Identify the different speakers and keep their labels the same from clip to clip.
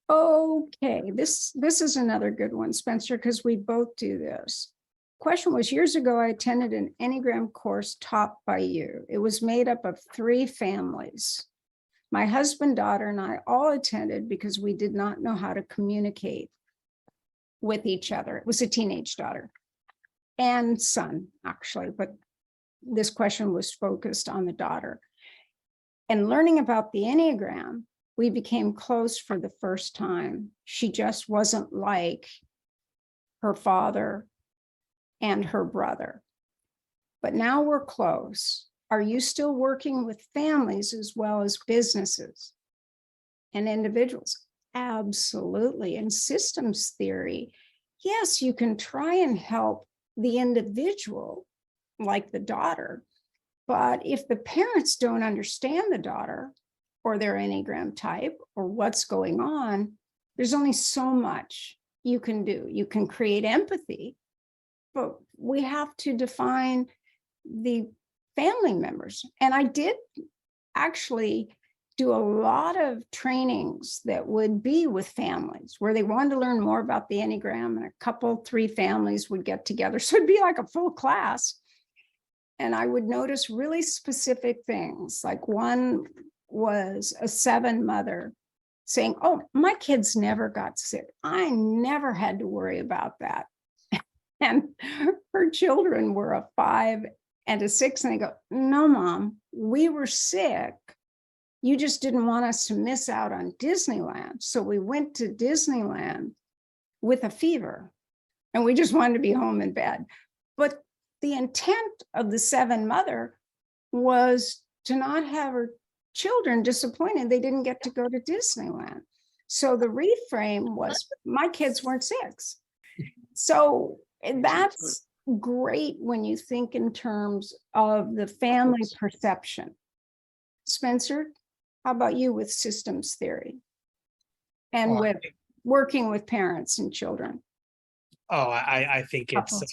Speaker 1: Okay, this is another good one, Spencer, because we both do this. Question was, years ago, I attended an Enneagram course taught by you. It was made up of 3 families. My husband, daughter, and I all attended because we did not know how to communicate with each other. It was a teenage daughter and son, actually, but this question was focused on the daughter. And learning about the Enneagram, we became close for the first time. She just wasn't like her father and her brother. But now we're close. Are you still working with families as well as businesses and individuals? Absolutely. In systems theory, yes, you can try and help the individual, like the daughter, but if the parents don't understand the daughter or their Enneagram type or what's going on, there's only so much you can do. You can create empathy, but we have to define the family members. And I did actually do a lot of trainings that would be with families where they wanted to learn more about the Enneagram, and a couple, 3 families would get together. So it'd be like a full class. And I would notice really specific things. Like one was a 7 mother saying, oh, my kids never got sick. I never had to worry about that. And her children were a 5 and a 6. And they go, no, Mom, we were sick. You just didn't want us to miss out on Disneyland. So we went to Disneyland with a fever and we just wanted to be home in bed. But the intent of the 7 mother was to not have her children disappointed they didn't get to go to Disneyland. So the reframe was, my kids weren't 6. So that's great when you think in terms of the family perception. Spencer, how about you with systems theory and with working with parents and children?
Speaker 2: Oh, I think it's,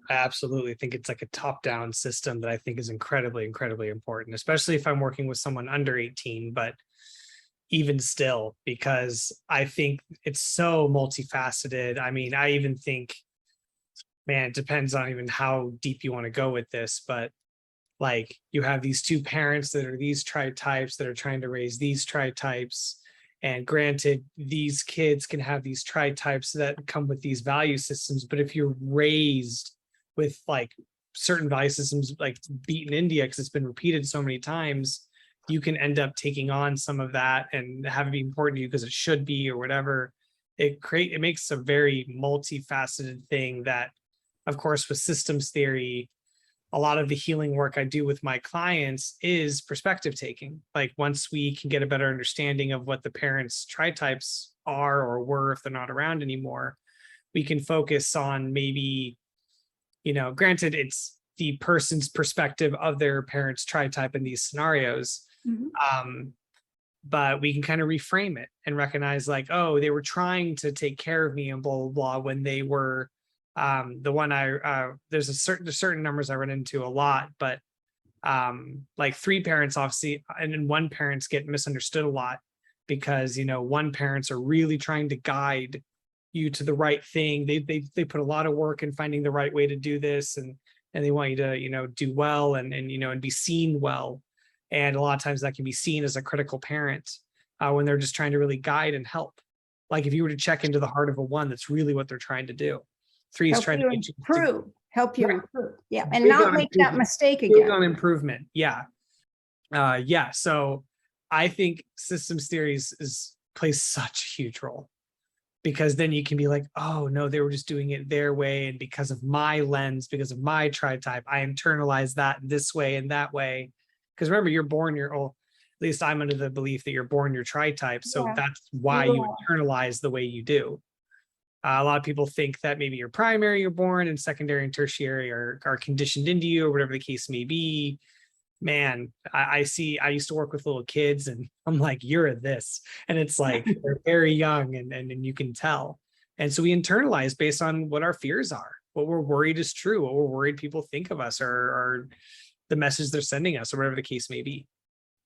Speaker 2: I absolutely think it's like a top-down system that I think is incredibly, incredibly important, especially if I'm working with someone under 18, but even still, because I think it's so multifaceted. I mean, I even think, man, it depends on even how deep you want to go with this, but like you have these 2 parents that are these tritypes that are trying to raise these tritypes. And granted, these kids can have these tritypes that come with these value systems, but if you're raised with like certain value systems, like beaten India, because it's been repeated so many times, you can end up taking on some of that and have it be important to you because it should be or whatever. It makes a very multifaceted thing that, of course, with systems theory, a lot of the healing work I do with my clients is perspective taking. Like once we can get a better understanding of what the parents' tritypes are or were if they're not around anymore, we can focus on maybe, you know, granted it's the person's perspective of their parents' tritype in these scenarios. But we can kind of reframe it and recognize like, oh, they were trying to take care of me and blah, blah, blah, when they were the one there's certain numbers I run into a lot, but like 3 parents obviously, and then 1 parents get misunderstood a lot because, you know, 1 parents are really trying to guide you to the right thing. They put a lot of work in finding the right way to do this, and they want you to, you know, do well and you know, and be seen well. And a lot of times that can be seen as a critical parent when they're just trying to really guide and help. Like if you were to check into the heart of a 1, that's really what they're trying to do. 3 is trying to
Speaker 1: improve, help you improve. Yeah. And
Speaker 2: big
Speaker 1: not make that mistake again.
Speaker 2: Big on improvement. Yeah. Yeah. So I think systems theory plays such a huge role, because then you can be like, oh no, they were just doing it their way. And because of my lens, because of my tritype, I internalize that this way and that way. Because remember, you're born at least I'm under the belief that you're born your tritype. So that's why you internalize the way you do. A lot of people think that maybe your primary you're born and secondary and tertiary are conditioned into you or whatever the case may be. Man, I used to work with little kids and I'm like, you're a this. And it's like, they're very young and you can tell. And so we internalize based on what our fears are, what we're worried is true, what we're worried people think of us or the message they're sending us or whatever the case may be.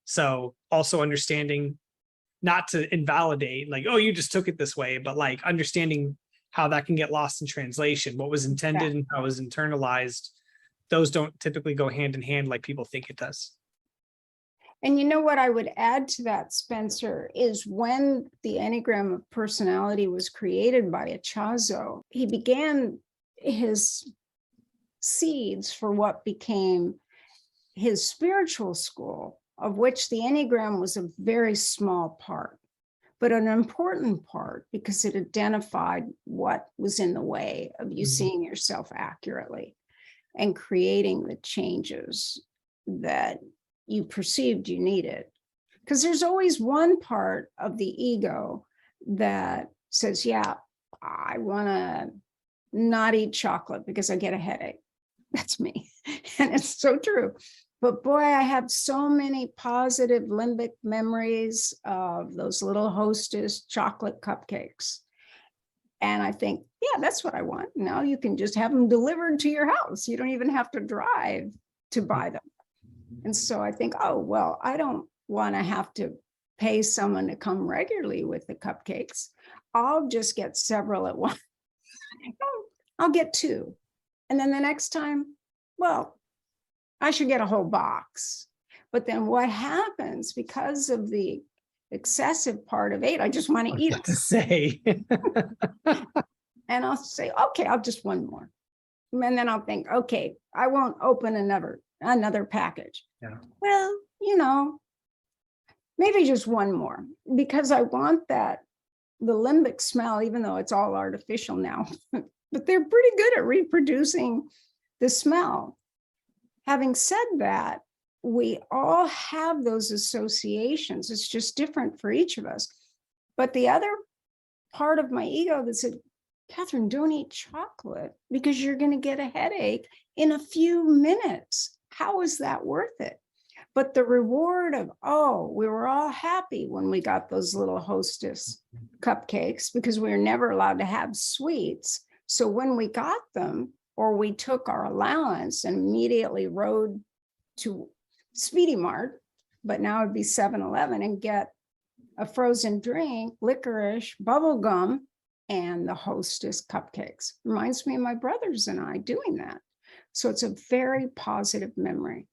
Speaker 2: So also understanding not to invalidate, like, oh, you just took it this way, but like understanding how that can get lost in translation, what was intended and how it was internalized. Those don't typically go hand in hand like people think it does.
Speaker 1: And you know what I would add to that, Spencer, is when the Enneagram of Personality was created by Ichazo, he began his seeds for what became his spiritual school, of which the Enneagram was a very small part, but an important part because it identified what was in the way of you seeing yourself accurately and creating the changes that you perceived you needed. Because there's always one part of the ego that says, yeah, I want to not eat chocolate because I get a headache. That's me. And it's so true. But boy, I have so many positive limbic memories of those little Hostess chocolate cupcakes. And I think, yeah, that's what I want. Now you can just have them delivered to your house. You don't even have to drive to buy them. And so I think, oh, well, I don't want to have to pay someone to come regularly with the cupcakes. I'll just get several at once. I'll get 2. And then the next time, well, I should get a whole box. But then what happens because of the excessive part of 8, I just want to eat it.
Speaker 2: To say.
Speaker 1: And I'll say, okay, I'll just one more. And then I'll think, okay, I won't open another package.
Speaker 2: Yeah.
Speaker 1: Well, you know, maybe just one more, because I want that, the limbic smell, even though it's all artificial now, but they're pretty good at reproducing the smell. Having said that, we all have those associations. It's just different for each of us. But the other part of my ego that said, Katherine, don't eat chocolate because you're going to get a headache in a few minutes. How is that worth it? But the reward of, oh, we were all happy when we got those little Hostess cupcakes because we were never allowed to have sweets. So when we got them, or we took our allowance and immediately rode to Speedy Mart, but now it'd be 7-Eleven, and get a frozen drink, licorice, bubble gum, and the Hostess cupcakes. Reminds me of my brothers and I doing that. So it's a very positive memory.